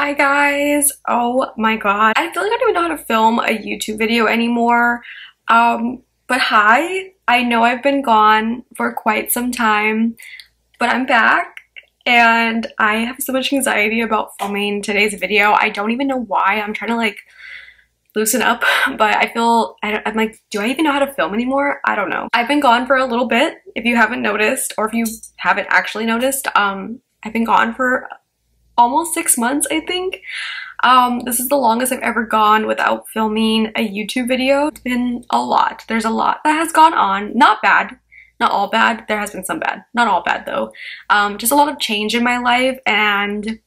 Hi guys. Oh my god. I feel like I don't even know how to film a YouTube video anymore. But hi. I know I've been gone for quite some time, but I'm back and I have so much anxiety about filming today's video. I don't even know why. I'm trying to like loosen up, but I'm like, do I even know how to film anymore? I don't know. I've been gone for a little bit, if you haven't noticed, or if you haven't actually noticed. I've been gone for almost 6 months, I think. This is the longest I've ever gone without filming a YouTube video. It's been a lot. There's a lot that has gone on. Not bad. Not all bad. There has been some bad. Not all bad though. Just a lot of change in my life, and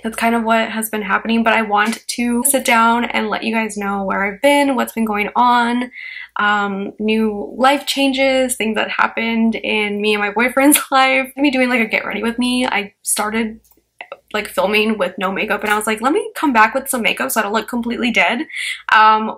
that's kind of what has been happening. But I want to sit down and let you guys know where I've been, what's been going on, new life changes, things that happened in me and my boyfriend's life. I'm gonna be doing like a get ready with me. I started like filming with no makeup and I was like, let me come back with some makeup so I don't look completely dead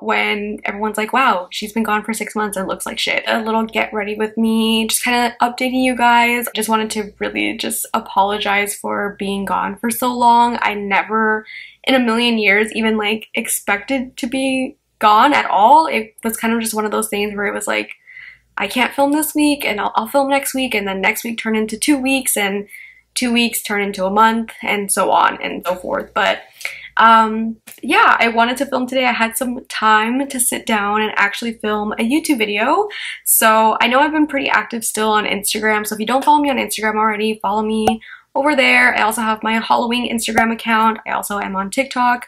when everyone's like, wow, she's been gone for 6 months and looks like shit. A little get ready with me, just kind of updating you guys. Just wanted to really just apologize for being gone for so long. I never in a million years even like expected to be gone at all. It was kind of just one of those things where it was like, I can't film this week and I'll film next week, and then next week turn into 2 weeks, and 2 weeks turn into a month, and so on and so forth. But yeah, I wanted to film today. I had some time to sit down and actually film a YouTube video. So I know I've been pretty active still on Instagram, so if you don't follow me on Instagram already, follow me over there. I also have my Halloween Instagram account. I also am on TikTok.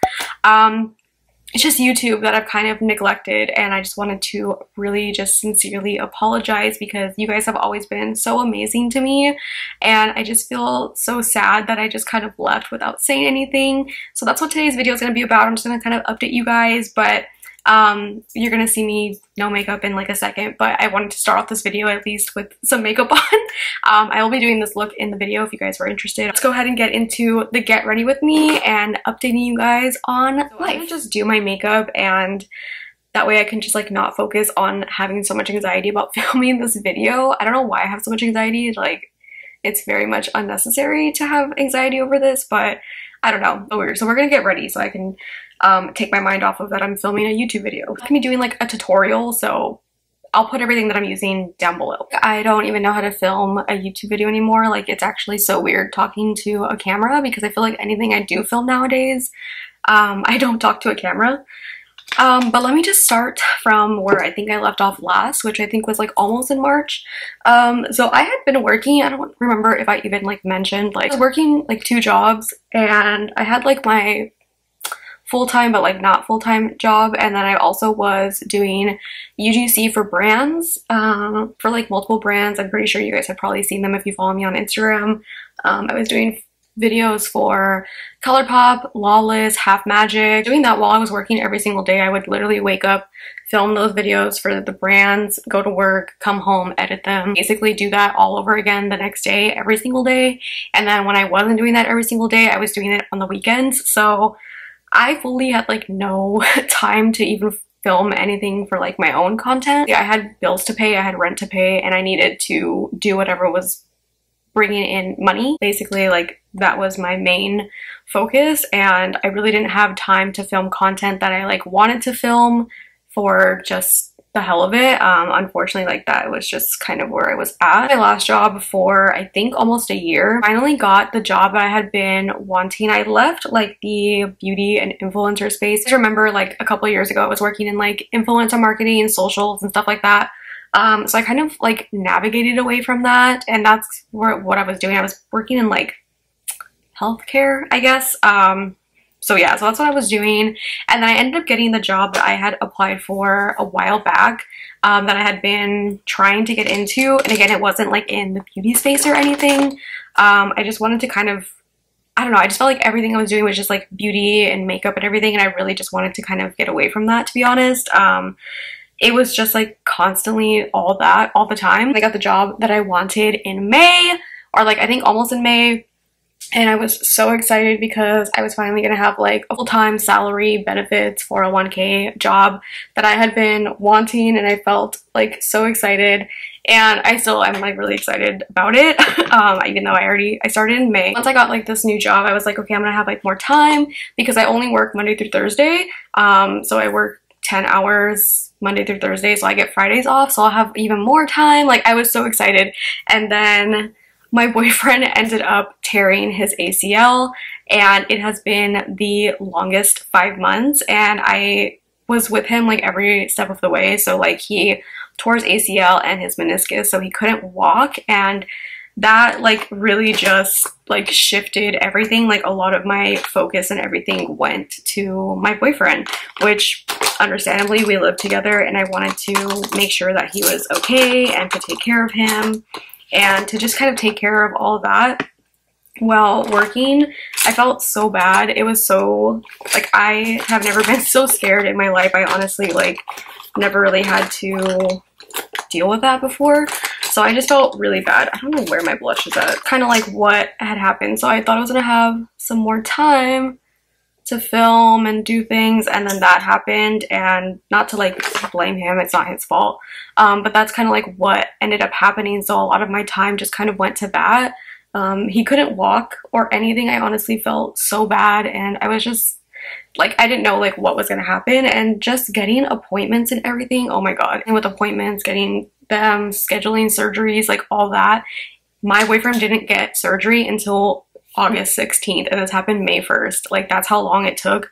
It's just YouTube that I've kind of neglected, and I just wanted to really just sincerely apologize because you guys have always been so amazing to me, and I just feel so sad that I just kind of left without saying anything. So that's what today's video is going to be about. I'm just going to kind of update you guys, but you're going to see me no makeup in like a second, but I wanted to start off this video at least with some makeup on. I will be doing this look in the video if you guys were interested. Let's go ahead and get into the get ready with me and updating you guys on life. I'm gonna just do my makeup, and that way I can just like not focus on having so much anxiety about filming this video. I don't know why I have so much anxiety. Like, it's very much unnecessary to have anxiety over this, but I don't know. So weird. So we're gonna get ready so I can take my mind off of that I'm filming a YouTube video. I'm gonna be doing like a tutorial, so I'll put everything that I'm using down below. I don't even know how to film a YouTube video anymore. Like, it's actually so weird talking to a camera because I feel like anything I do film nowadays, I don't talk to a camera. But let me just start from where I think I left off last, which I think was like almost in March. So I had been working, I don't remember if I even like mentioned, like I was working like 2 jobs, and I had like my full-time but like not full-time job, and then I also was doing UGC for brands, for like multiple brands. I'm pretty sure you guys have probably seen them if you follow me on Instagram. I was doing videos for Colourpop, Lawless, Half Magic. Doing that while I was working every single day. I would literally wake up, film those videos for the brands, go to work, come home, edit them, basically do that all over again the next day, every single day. And then when I wasn't doing that every single day, I was doing it on the weekends. So I fully had like no time to even film anything for like my own content. I had bills to pay, I had rent to pay, and I needed to do whatever was bringing in money. Basically, like, that was my main focus, and I really didn't have time to film content that I like wanted to film for just the hell of it. Unfortunately, like, that was just kind of where I was at. My last job for I think almost a year, finally got the job that I had been wanting. I left like the beauty and influencer space. I remember like a couple of years ago I was working in like influencer marketing, socials and stuff like that. So I kind of like navigated away from that, and that's what I was doing. I was working in like healthcare, I guess. So yeah, so that's what I was doing, and then I ended up getting the job that I had applied for a while back, that I had been trying to get into. And again, it wasn't like in the beauty space or anything. I just wanted to kind of, I don't know, I just felt like everything I was doing was just like beauty and makeup and everything, and I really just wanted to kind of get away from that, to be honest. It was just like constantly all that all the time. I got the job that I wanted in May, or like I think almost in May. And I was so excited because I was finally gonna have like a full-time salary, benefits, 401k job that I had been wanting, and I felt like so excited. and I'm like really excited about it. Even though I started in May. Once I got like this new job, I was like, okay, I'm gonna have like more time because I only work Monday through Thursday. So I work 10 hours Monday through Thursday, so I get Fridays off, so I'll have even more time. Like, I was so excited. And then my boyfriend ended up tearing his ACL, and it has been the longest 5 months, and I was with him like every step of the way. So like, he tore his ACL and his meniscus, so he couldn't walk, and that like really just like shifted everything. Like, a lot of my focus and everything went to my boyfriend, which understandably we lived together, and I wanted to make sure that he was okay and to take care of him and to just kind of take care of all of that while working. I felt so bad. It was so like, I have never been so scared in my life. I honestly like never really had to deal with that before. So I just felt really bad. I don't know where my blush is at. Kind of like what had happened. So I thought I was gonna have some more time to film and do things, and then that happened. And not to like blame him, it's not his fault, but that's kind of like what ended up happening. So a lot of my time just kind of went to that. He couldn't walk or anything. I honestly felt so bad, and I was just like, I didn't know like what was gonna happen, and just getting appointments and everything, oh my god. And with appointments, getting them, scheduling surgeries, like all that. My boyfriend didn't get surgery until August 16th, and this happened May 1st. Like, that's how long it took.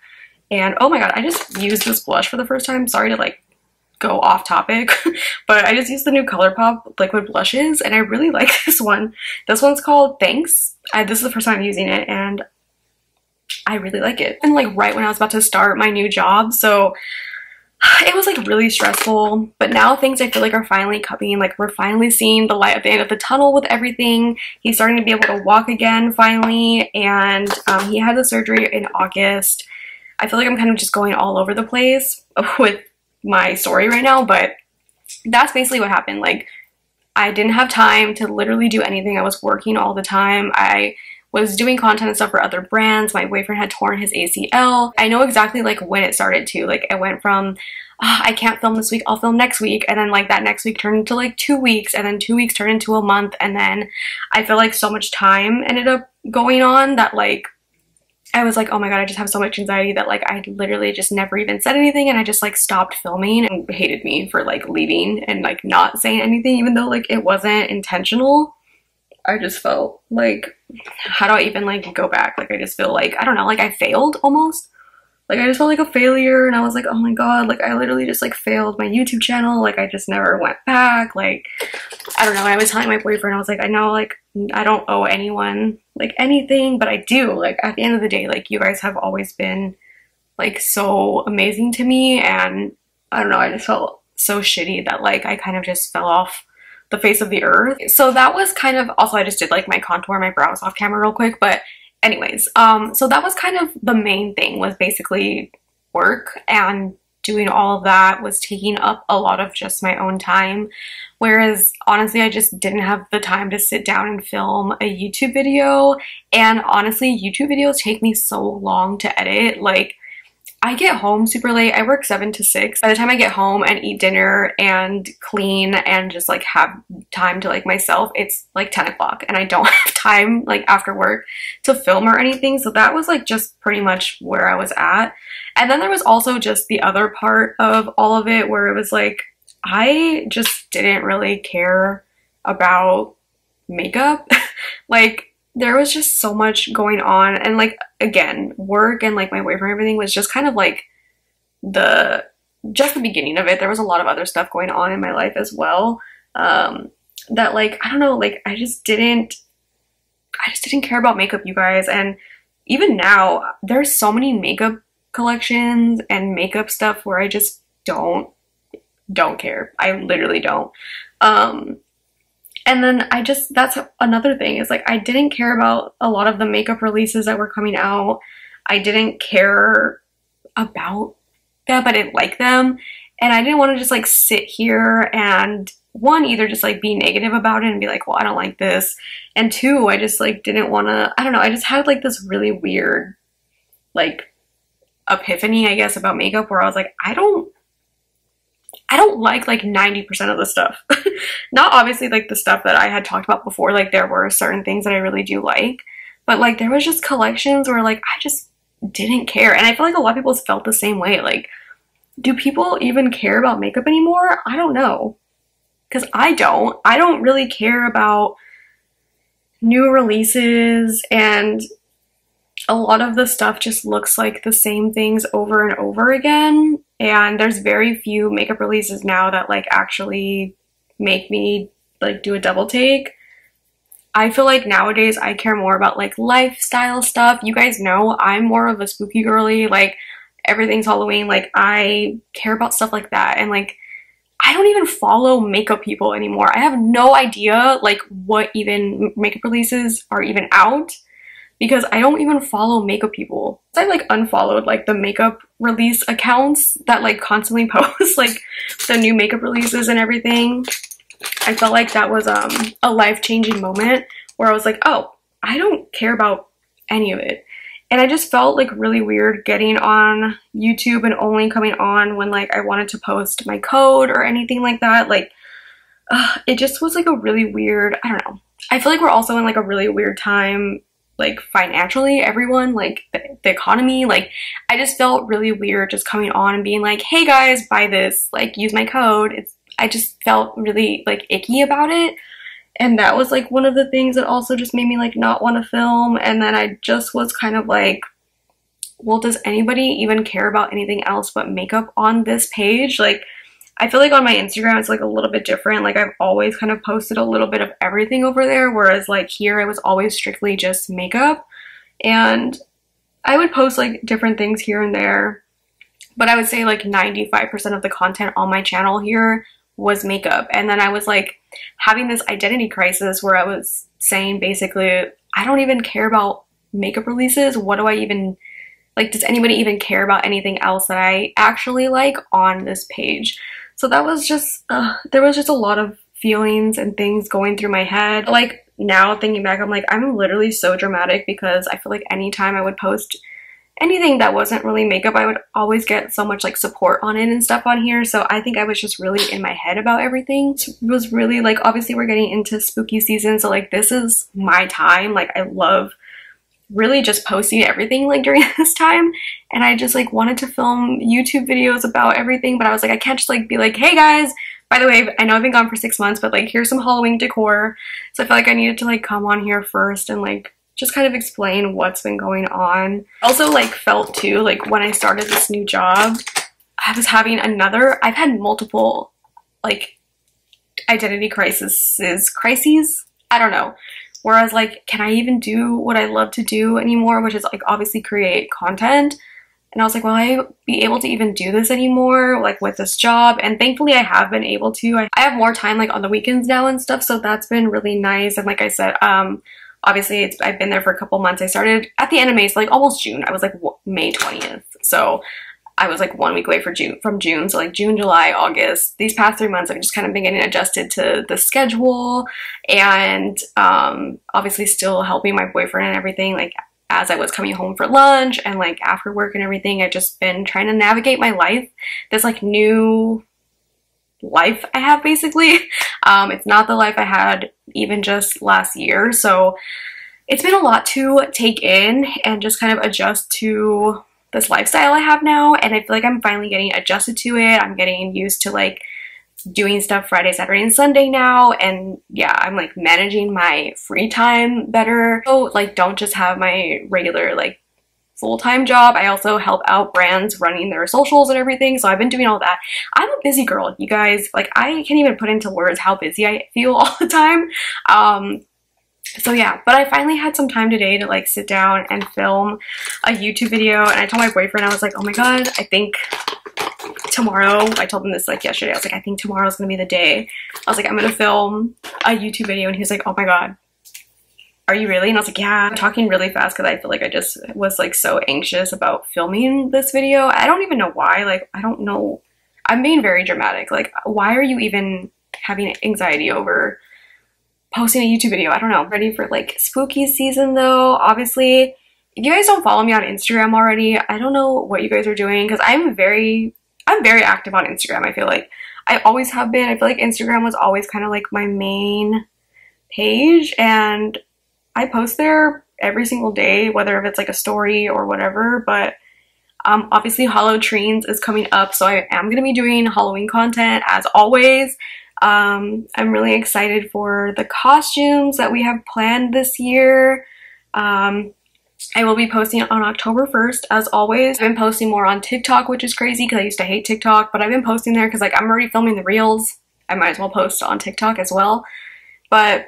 And oh my god, I just used this blush for the first time. Sorry to like go off topic, but I just used the new Colourpop liquid blushes, and I really like this one. This one's called Thanks. This is the first time I'm using it, and I really like it. And like right when I was about to start my new job, so it was like really stressful, but now things I feel like are finally coming. Like, we're finally seeing the light at the end of the tunnel with everything. He's starting to be able to walk again finally, and he had the surgery in August. I feel like I'm kind of just going all over the place with my story right now, but that's basically what happened. Like, I didn't have time to literally do anything. I was working all the time. I was doing content and stuff for other brands. My boyfriend had torn his ACL. I know exactly like when it started too. Like, it went from, I can't film this week, I'll film next week. And then like that next week turned into like 2 weeks, and then 2 weeks turned into a month. And then I feel like so much time ended up going on that like, I was like, oh my god, I just have so much anxiety that like I literally just never even said anything, and I just like stopped filming, and hated me for like leaving and like not saying anything, even though like it wasn't intentional. I just felt like, how do I even like go back? Like, I just feel like, I don't know, like I failed almost. Like, I just felt like a failure, and I was like, oh my god, like I literally just like failed my YouTube channel. Like, I just never went back. Like, I don't know. I was telling my boyfriend, I was like, I know like I don't owe anyone like anything, but I do. Like, at the end of the day, like, you guys have always been like so amazing to me, and I don't know, I just felt so shitty that like I kind of just fell off the face of the earth. So that was kind of, also I just did like my contour, my brows off camera real quick, but anyways, so that was kind of the main thing, was basically work, and doing all of that was taking up a lot of just my own time. Whereas honestly, I just didn't have the time to sit down and film a YouTube video. And honestly, YouTube videos take me so long to edit. Like, I get home super late. I work 7 to 6. By the time I get home and eat dinner and clean and just like have time to like myself, it's like 10 o'clock, and I don't have time like after work to film or anything. So that was like just pretty much where I was at. And then there was also just the other part of all of it, where it was like, I just didn't really care about makeup. Like, there was just so much going on, and like, again, work and like my boyfriend, everything was just kind of like just the beginning of it. There was a lot of other stuff going on in my life as well, that like, I don't know, like I just didn't care about makeup, you guys. And even now, there's so many makeup collections and makeup stuff where I just don't care. I literally don't. And then that's another thing, is like, I didn't care about a lot of the makeup releases that were coming out. I didn't care about them. I didn't like them. And I didn't want to just like sit here and, one, either just like be negative about it and be like, well, I don't like this. And two, I just like didn't want to, I don't know, I just had like this really weird like epiphany, I guess, about makeup, where I was like, I don't I don't like 90% of the stuff. Not obviously like the stuff that I had talked about before, like there were certain things that I really do like, but like there was just collections where like I just didn't care. And I feel like a lot of people felt the same way. Like, do people even care about makeup anymore? I don't know. Because I don't really care about new releases, and a lot of the stuff just looks like the same things over and over again. And there's very few makeup releases now that like actually make me like do a double take. I feel like nowadays I care more about like lifestyle stuff. You guys know I'm more of a spooky girly, like everything's Halloween, like I care about stuff like that. And like I don't even follow makeup people anymore. I have no idea like what even makeup releases are even out, because I don't even follow makeup people. I like unfollowed like the makeup release accounts that like constantly post like the new makeup releases and everything. I felt like that was a life-changing moment where I was like, oh, I don't care about any of it. And I just felt like really weird getting on YouTube and only coming on when like I wanted to post my code or anything like that. Like, it just was like a really weird, I don't know. I feel like we're also in like a really weird time, like financially, everyone, like the economy. Like I just felt really weird just coming on and being like, hey guys, buy this, like use my code. I just felt really like icky about it. And that was like one of the things that also just made me like not want to film. And then I just was kind of like, well, does anybody even care about anything else but makeup on this page? Like, I feel like on my Instagram it's like a little bit different. Like I've always kind of posted a little bit of everything over there, whereas like here it was always strictly just makeup. And I would post like different things here and there, but I would say like 95% of the content on my channel here was makeup. And then I was like having this identity crisis where I was saying basically, I don't even care about makeup releases. What do I even like? Does anybody even care about anything else that I actually like on this page? So that was just there was just a lot of feelings and things going through my head. Like now thinking back, I'm like, I'm literally so dramatic, because I feel like anytime I would post anything that wasn't really makeup, I would always get so much like support on it and stuff on here. So I think I was just really in my head about everything. It was really like, obviously we're getting into spooky season, so like this is my time. Like I love really just posting everything like during this time, and I just like wanted to film YouTube videos about everything, but I was like, I can't just like be like, hey guys, by the way, I know I've been gone for 6 months, but like here's some Halloween decor. So I felt like I needed to like come on here first and like just kind of explain what's been going on. Also like felt too like when I started this new job, I was having I've had multiple like identity crises, I don't know, where I was like, can I even do what I love to do anymore, which is like obviously create content. And I was like, will I be able to even do this anymore, like with this job? And thankfully I have been able to. I have more time like on the weekends now and stuff, so that's been really nice. And like I said, obviously I've been there for a couple months. I started at the end of May, so like almost June. I was like May 20th. So I was like 1 week away from June. So like June, July, August, these past 3 months I've just kind of been getting adjusted to the schedule, and obviously still helping my boyfriend and everything, like as I was coming home for lunch and like after work and everything. I've just been trying to navigate my life, this like new life I have basically. It's not the life I had even just last year, so it's been a lot to take in and just kind of adjust to this lifestyle I have now. And I feel like I'm finally getting adjusted to it. I'm getting used to like doing stuff Friday, Saturday, and Sunday now. And yeah, I'm like managing my free time better. So like don't just have my regular like full-time job. I also help out brands running their socials and everything. So I've been doing all that. I'm a busy girl, you guys. Like I can't even put into words how busy I feel all the time. So yeah, but I finally had some time today to like sit down and film a YouTube video. And I told my boyfriend, I was like, oh my God, I think tomorrow, I told him this like yesterday, I was like, I think tomorrow's gonna be the day. I was like, I'm gonna film a YouTube video. And he was like, oh my God, are you really? And I was like, yeah. I'm talking really fast because I feel like I just was like so anxious about filming this video. I don't even know why. Like, I don't know. I'm being very dramatic. Like, why are you even having anxiety over posting a YouTube video? I don't know. I'm ready for like spooky season though. Obviously, if you guys don't follow me on Instagram already, I don't know what you guys are doing, because I'm very active on Instagram. I feel like I always have been. I feel like Instagram was always kind of like my main page, and I post there every single day, whether if it's like a story or whatever. But obviously Halloweentreenz is coming up, so I am going to be doing Halloween content as always. I'm really excited for the costumes that we have planned this year. I will be posting on October 1st, as always. I've been posting more on TikTok, which is crazy because I used to hate TikTok, but I've been posting there because like I'm already filming the reels. I might as well post on TikTok as well. But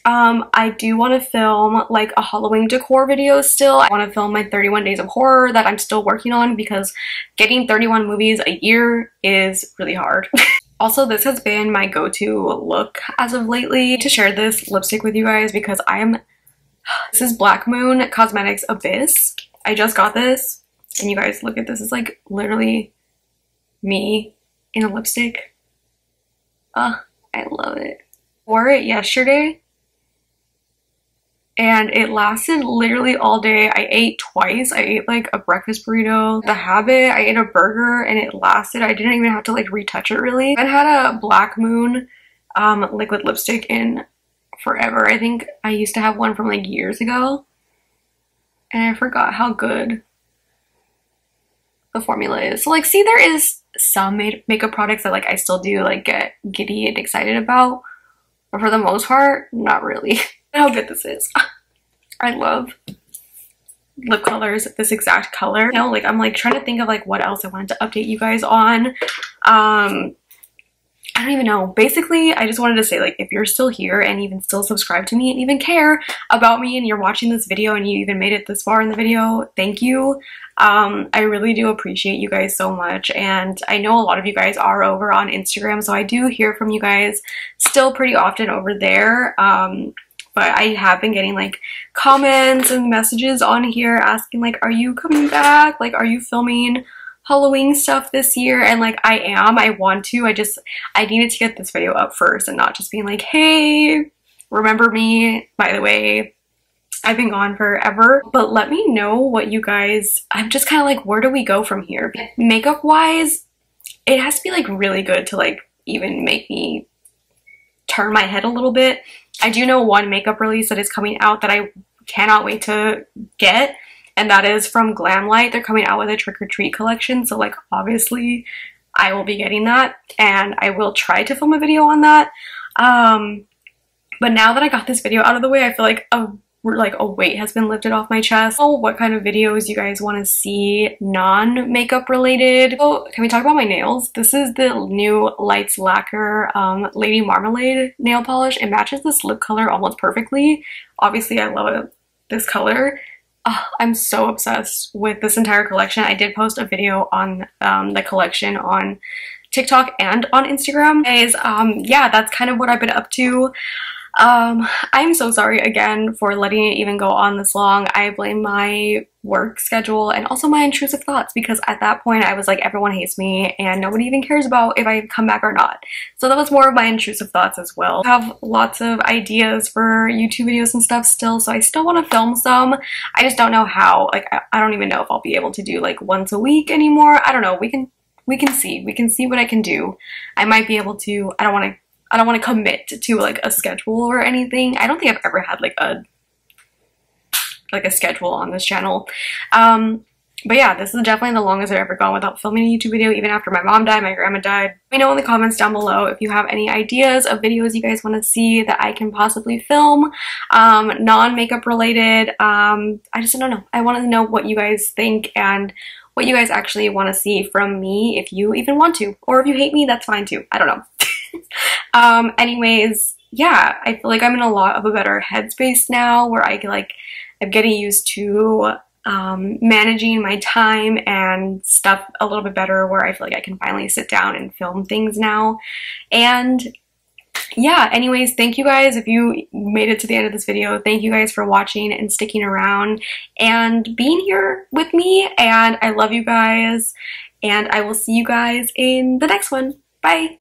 I do want to film like a Halloween decor video still. I want to film my 31 days of horror that I'm still working on because getting 31 movies a year is really hard. Also, this has been my go-to look as of lately, to share this lipstick with you guys because this is Black Moon Cosmetics Abyss. I just got this, and you guys, look at this. It's like literally me in a lipstick. I love it. Wore it yesterday, and it lasted literally all day. I ate twice. I ate like a breakfast burrito, The Habit, I ate a burger, and it lasted. I didn't even have to like retouch it really. I had a Black Moon liquid lipstick in forever. I think I used to have one from like years ago, and I forgot how good the formula is. So like, see, there is some makeup products that like I still do like get giddy and excited about, but for the most part, not really. How good this is. I love lip colors, this exact color. You know, like I'm like trying to think of like what else I wanted to update you guys on. I don't even know. Basically, I just wanted to say, like, if you're still here and even still subscribe to me and even care about me and you're watching this video and you even made it this far in the video, thank you. I really do appreciate you guys so much, and I know a lot of you guys are over on Instagram, so I do hear from you guys still pretty often over there. But I have been getting like comments and messages on here asking like, are you coming back? Like, are you filming Halloween stuff this year? And like, I am. I want to. I needed to get this video up first and not just being like, hey, remember me? By the way, I've been gone forever. But let me know what you guys, I'm just kind of like, where do we go from here? Makeup wise, it has to be like really good to like even make me turn my head a little bit. I do know one makeup release that is coming out that I cannot wait to get, and that is from Glamlight. They're coming out with a trick or treat collection, so like obviously I will be getting that, and I will try to film a video on that. But now that I got this video out of the way, I feel like a weight has been lifted off my chest. So what kind of videos you guys want to see non-makeup related? So can we talk about my nails? This is the new Lights Lacquer Lady Marmalade nail polish. It matches this lip color almost perfectly. Obviously I love this color. I'm so obsessed with this entire collection. I did post a video on the collection on TikTok and on Instagram. Guys, yeah, that's kind of what I've been up to. I'm so sorry again for letting it even go on this long. I blame my work schedule and also my intrusive thoughts, because at that point I was like, everyone hates me and nobody even cares about if I come back or not. So that was more of my intrusive thoughts as well. I have lots of ideas for YouTube videos and stuff still, so I still want to film some. I just don't know how. Like, I don't even know if I'll be able to do like once a week anymore. I don't know. We can see what I can do. I might be able to. I don't want to commit to like a schedule or anything. I don't think I've ever had like a schedule on this channel. But yeah, this is definitely the longest I've ever gone without filming a YouTube video, even after my mom died, my grandma died. Let me know in the comments down below if you have any ideas of videos you guys want to see that I can possibly film, non-makeup related. I just don't know. I want to know what you guys think and what you guys actually want to see from me, if you even want to. Or if you hate me, that's fine too. I don't know. Anyways, yeah, I feel like I'm in a lot of a better headspace now, where I'm getting used to managing my time and stuff a little bit better, where I feel like I can finally sit down and film things now. And yeah, anyways, thank you guys. If you made it to the end of this video, thank you guys for watching and sticking around and being here with me. And I love you guys, and I will see you guys in the next one. Bye.